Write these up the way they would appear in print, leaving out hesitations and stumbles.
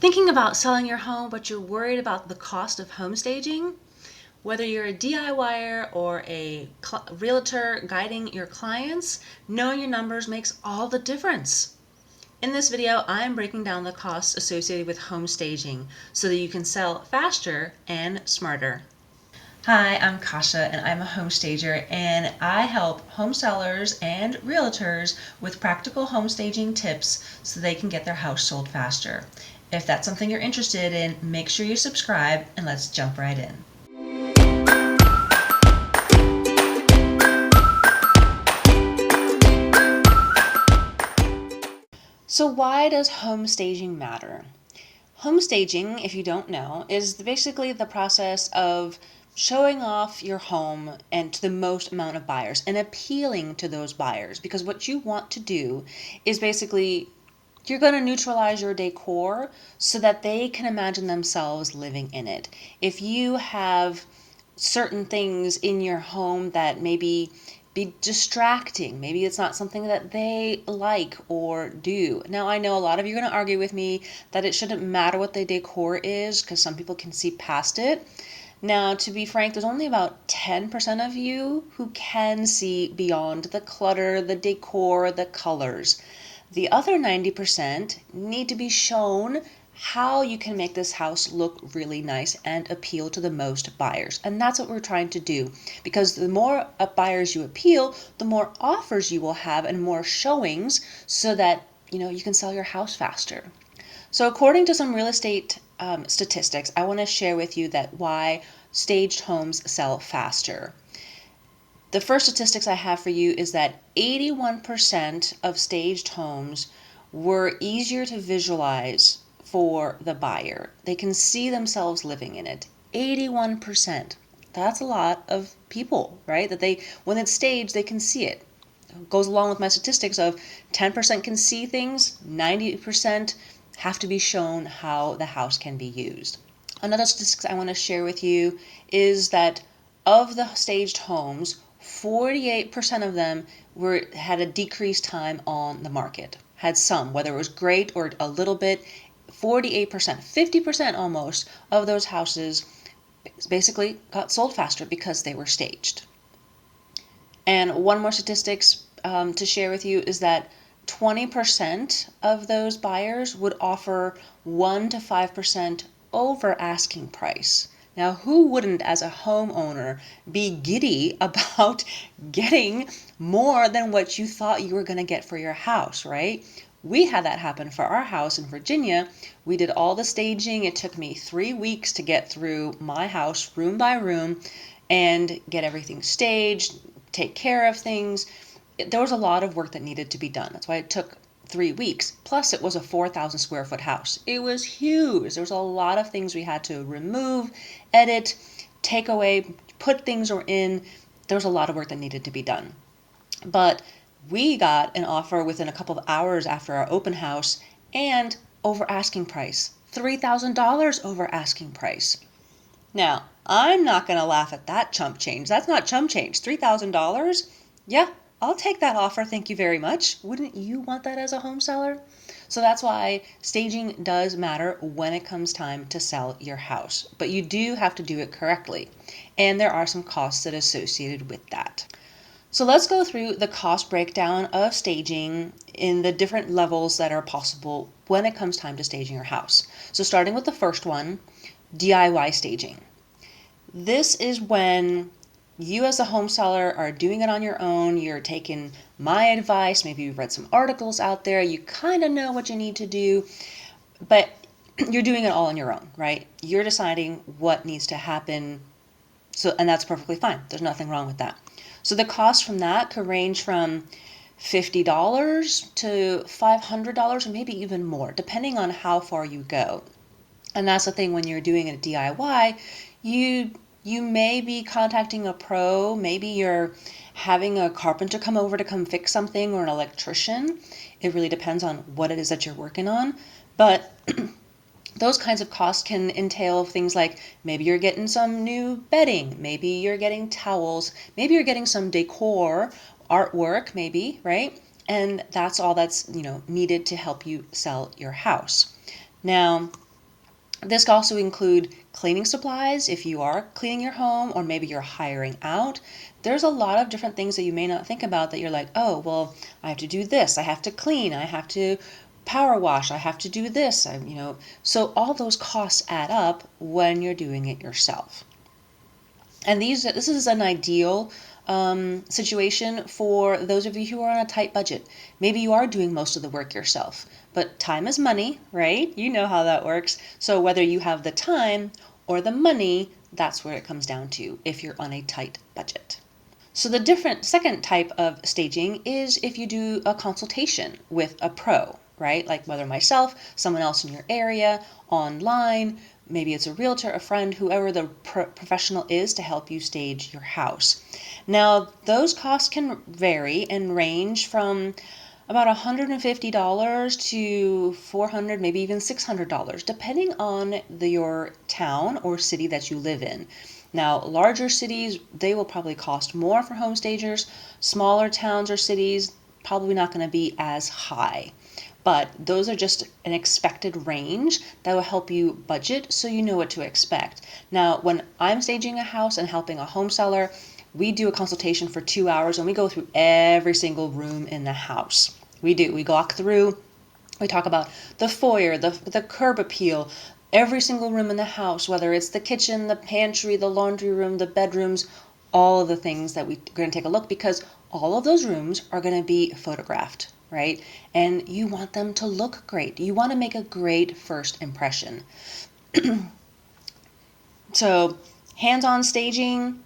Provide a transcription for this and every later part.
Thinking about selling your home, but you're worried about the cost of home staging? Whether you're a DIYer or a realtor guiding your clients, knowing your numbers makes all the difference. In this video, I'm breaking down the costs associated with home staging so that you can sell faster and smarter. Hi, I'm Kasha and I'm a home stager, and I help home sellers and realtors with practical home staging tips so they can get their house sold faster. If that's something you're interested in, make sure you subscribe and let's jump right in. So why does home staging matter? Home staging, if you don't know, is basically the process of showing off your home and to the most amount of buyers and appealing to those buyers, because what you want to do is basically you're going to neutralize your decor so that they can imagine themselves living in it. If you have certain things in your home that maybe be distracting, maybe it's not something that they like or do. Now, I know a lot of you are going to argue with me that it shouldn't matter what the decor is because some people can see past it. Now, to be frank, there's only about 10% of you who can see beyond the clutter, the decor, the colors. The other 90% need to be shown how you can make this house look really nice and appeal to the most buyers. And that's what we're trying to do, because the more buyers you appeal, the more offers you will have and more showings so that you can sell your house faster. So according to some real estate statistics, I want to share with you that why staged homes sell faster. The first statistics I have for you is that 81% of staged homes were easier to visualize for the buyer. They can see themselves living in it. 81%. That's a lot of people, right? That when it's staged, they can see it. It goes along with my statistics of 10% can see things, 90% have to be shown how the house can be used. Another statistic I want to share with you is that of the staged homes, 48% of them had a decreased time on the market. Had some, whether it was great or a little bit. 48%, 50% almost of those houses basically got sold faster because they were staged. And one more statistics to share with you is that 20% of those buyers would offer 1 to 5% over asking price. Now, who wouldn't, as a homeowner, be giddy about getting more than what you thought you were going to get for your house, right? We had that happen for our house in Virginia. We did all the staging. It took me 3 weeks to get through my house room by room and get everything staged, take care of things. There was a lot of work that needed to be done. That's why it took 3 weeks. Plus, it was a 4,000 square foot house. It was huge. There was a lot of things we had to remove, edit, take away, put things in. There was a lot of work that needed to be done. But we got an offer within a couple of hours after our open house and over asking price. $3,000 over asking price. Now, I'm not going to laugh at that chump change. That's not chump change. $3,000? Yeah, I'll take that offer. Thank you very much. Wouldn't you want that as a home seller? So that's why staging does matter when it comes time to sell your house. But you do have to do it correctly. And there are some costs that are associated with that. So let's go through the cost breakdown of staging in the different levels that are possible when it comes time to staging your house. So starting with the first one, DIY staging. This is when you as a home seller are doing it on your own. You're taking my advice. Maybe you've read some articles out there. You kind of know what you need to do, but you're doing it all on your own, right? You're deciding what needs to happen. And that's perfectly fine. There's nothing wrong with that. So the cost from that could range from $50 to $500 or maybe even more, depending on how far you go. And that's the thing when you're doing a DIY, you may be contacting a pro, maybe you're having a carpenter come over to come fix something or an electrician. It really depends on what it is that you're working on. But those kinds of costs can entail things like maybe you're getting some new bedding, maybe you're getting towels, maybe you're getting some decor, artwork maybe, right? And that's all that's needed to help you sell your house. Now, This can also include cleaning supplies if you are cleaning your home or maybe you're hiring out. There's a lot of different things that you may not think about that you're like, oh, well, I have to do this, I have to clean, I have to power wash, I have to do this, so all those costs add up when you're doing it yourself. And this is an ideal situation for those of you who are on a tight budget. Maybe you are doing most of the work yourself, but time is money, right? You know how that works. So whether you have the time or the money, that's where it comes down to if you're on a tight budget. So the different second type of staging is if you do a consultation with a pro, right? Like whether myself, someone else in your area, online, maybe it's a realtor, a friend, whoever the professional is to help you stage your house. Now, those costs can vary and range from about $150 to $400, maybe even $600, depending on your town or city that you live in. Now, larger cities, they will probably cost more for home stagers. Smaller towns or cities, probably not going to be as high. But those are just an expected range that will help you budget so you know what to expect. Now, when I'm staging a house and helping a home seller, we do a consultation for 2 hours and we go through every single room in the house. We walk through, we talk about the foyer, the curb appeal, every single room in the house, whether it's the kitchen, the pantry, the laundry room, the bedrooms, all of the things that we're going to take a look, because all of those rooms are going to be photographed, right? And you want them to look great. You want to make a great first impression. So hands-on staging,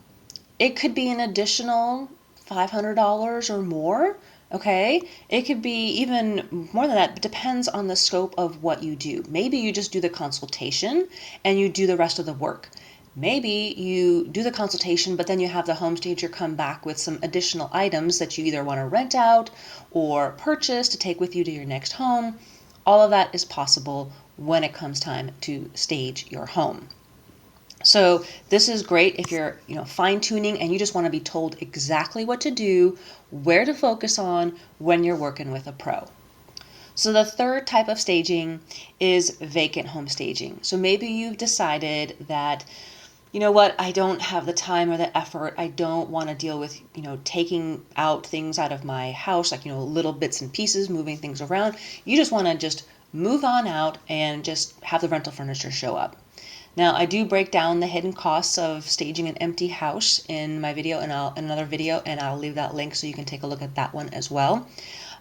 it could be an additional $500 or more. Okay, it could be even more than that. It depends on the scope of what you do. Maybe you just do the consultation and you do the rest of the work. Maybe you do the consultation, but then you have the home stager come back with some additional items that you either want to rent out or purchase to take with you to your next home. All of that is possible when it comes time to stage your home. So this is great if you're, fine tuning and you just want to be told exactly what to do, where to focus on when you're working with a pro. So the third type of staging is vacant home staging. So maybe you've decided that, you know what, I don't have the time or the effort. I don't want to deal with, taking out things out of my house, like, little bits and pieces, moving things around. You just want to just move on out and just have the rental furniture show up. Now, I do break down the hidden costs of staging an empty house in my video and another video, and I'll leave that link so you can take a look at that one as well.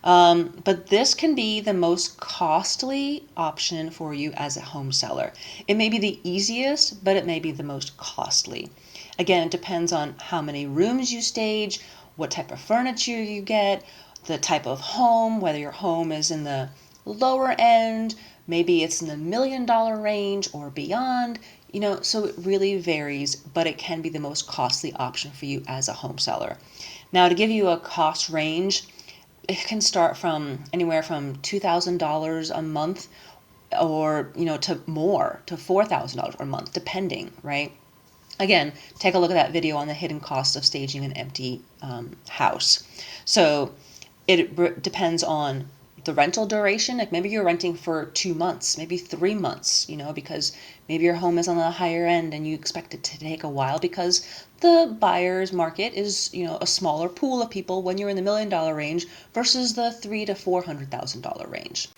But this can be the most costly option for you as a home seller. It may be the easiest, but it may be the most costly. Again, it depends on how many rooms you stage, what type of furniture you get, the type of home, whether your home is in the lower end, maybe it's in the $1 million range or beyond, so it really varies, but it can be the most costly option for you as a home seller. Now, to give you a cost range, it can start from anywhere from $2,000 a month or, to more, to $4,000 a month, depending, right? Again, take a look at that video on the hidden cost of staging an empty house. So it depends on the rental duration. Like maybe you're renting for 2 months, maybe 3 months, because maybe your home is on the higher end and you expect it to take a while because the buyer's market is, a smaller pool of people when you're in the $1 million range versus the $300,000 to $400,000 range.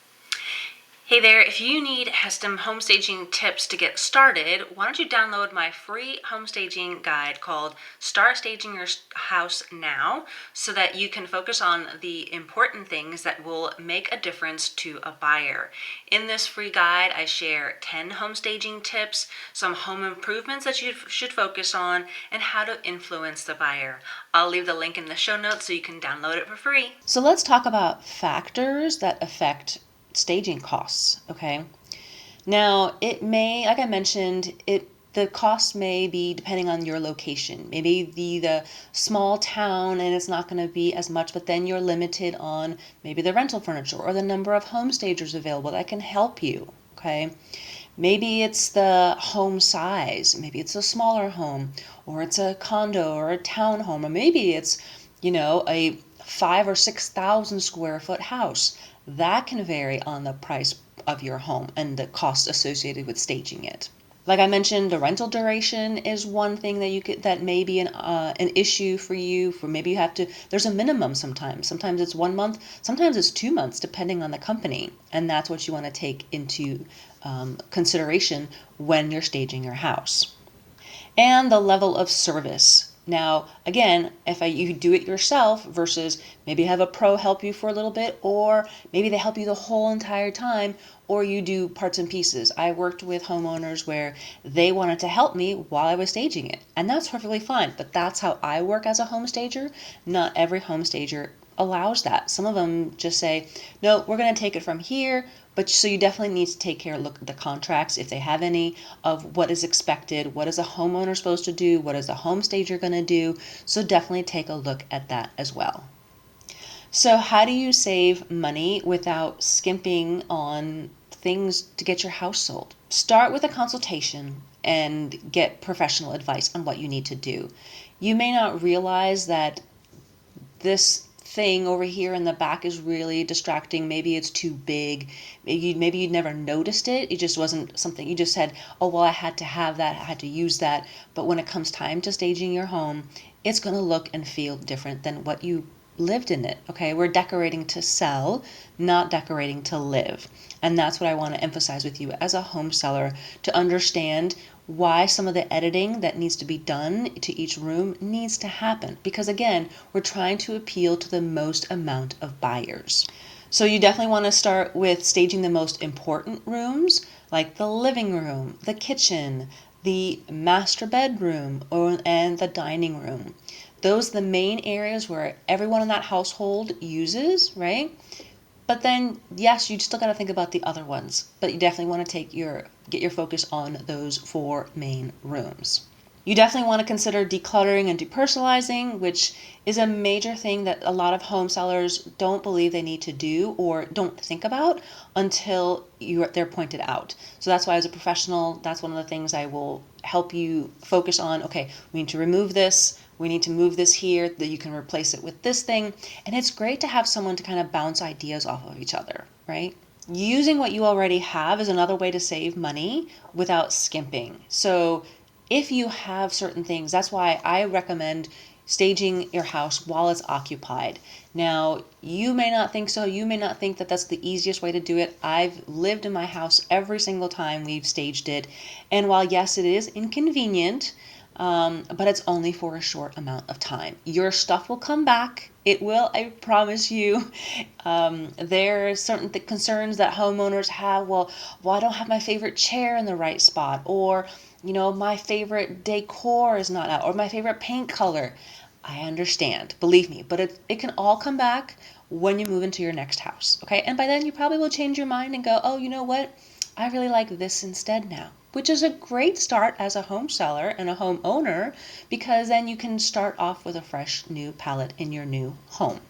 Hey there, if you need some home staging tips to get started, why don't you download my free home staging guide called Start Staging Your House Now, so that you can focus on the important things that will make a difference to a buyer. In this free guide, I share 10 home staging tips, some home improvements that you should focus on, and how to influence the buyer. I'll leave the link in the show notes so you can download it for free. So let's talk about factors that affect staging costs, okay? Now, it may, like I mentioned, the cost may be depending on your location. Maybe the small town and it's not going to be as much, but then you're limited on maybe the rental furniture or the number of home stagers available that can help you, okay? Maybe it's the home size. Maybe it's a smaller home, or it's a condo or a townhome, or maybe it's, a 5,000 or 6,000 square foot house. That can vary on the price of your home and the cost associated with staging it. Like I mentioned, the rental duration is one thing that that may be an issue for you. For maybe you have to. There's a minimum sometimes. Sometimes it's 1 month. Sometimes it's 2 months, depending on the company, and that's what you want to take into consideration when you're staging your house. And the level of service. Now, again, if you do it yourself versus maybe have a pro help you for a little bit, or maybe they help you the whole entire time, or you do parts and pieces. I worked with homeowners where they wanted to help me while I was staging it, and that's perfectly fine, but that's how I work as a home stager. Not every home stager allows that. Some of them just say, no, we're going to take it from here. But so you definitely need to look at the contracts, if they have any, of what is expected, what is a homeowner supposed to do, what is a home stager going to do. So definitely take a look at that as well. So how do you save money without skimping on things to get your house sold? Start with a consultation and get professional advice on what you need to do. You may not realize that this thing over here in the back is really distracting. Maybe it's too big. Maybe you'd never noticed it. It just wasn't something you just said, oh, well, I had to have that. I had to use that. But when it comes time to staging your home, it's going to look and feel different than what you lived in it. Okay. We're decorating to sell, not decorating to live. And that's what I want to emphasize with you as a home seller, to understand why some of the editing that needs to be done to each room needs to happen. Because again, we're trying to appeal to the most amount of buyers. So you definitely want to start with staging the most important rooms, like the living room, the kitchen, the master bedroom, and the dining room. Those are the main areas where everyone in that household uses, right? But then, yes, you still got to think about the other ones, but you definitely want to get your focus on those 4 main rooms. You definitely want to consider decluttering and depersonalizing, which is a major thing that a lot of home sellers don't believe they need to do or don't think about until they're pointed out. So that's why, as a professional, that's one of the things I will help you focus on. Okay, we need to remove this. We need to move this here, that you can replace it with this thing. And it's great to have someone to kind of bounce ideas off of each other, right? Using what you already have is another way to save money without skimping. So if you have certain things, that's why I recommend staging your house while it's occupied. Now, you may not think so. You may not think that that's the easiest way to do it. I've lived in my house every single time we've staged it. And while, yes, it is inconvenient, but it's only for a short amount of time. Your stuff will come back. It will, I promise you. There are certain concerns that homeowners have. Well, I don't have my favorite chair in the right spot, or my favorite decor is not out, or my favorite paint color. I understand, believe me, but it can all come back when you move into your next house, okay? And by then you probably will change your mind and go, oh, you know what? I really like this instead now, which is a great start as a home seller and a home owner, because then you can start off with a fresh new palette in your new home.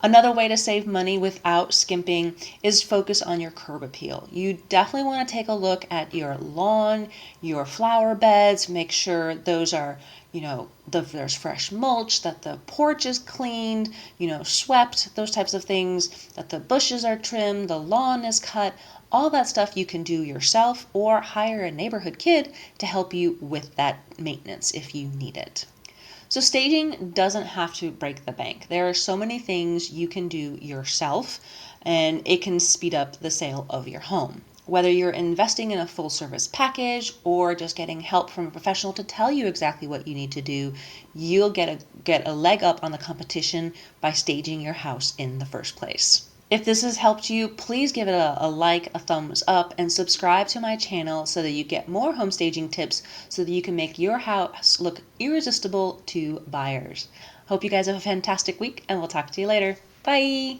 Another way to save money without skimping is focus on your curb appeal. You definitely want to take a look at your lawn, your flower beds, make sure those are, there's fresh mulch, that the porch is cleaned, swept, those types of things, that the bushes are trimmed, the lawn is cut. All that stuff you can do yourself or hire a neighborhood kid to help you with that maintenance if you need it. So staging doesn't have to break the bank. There are so many things you can do yourself, and it can speed up the sale of your home. Whether you're investing in a full service package or just getting help from a professional to tell you exactly what you need to do, you'll get a leg up on the competition by staging your house in the first place. If this has helped you, please give it a like, a thumbs up, and subscribe to my channel so that you get more home staging tips so that you can make your house look irresistible to buyers. Hope you guys have a fantastic week, and we'll talk to you later. Bye!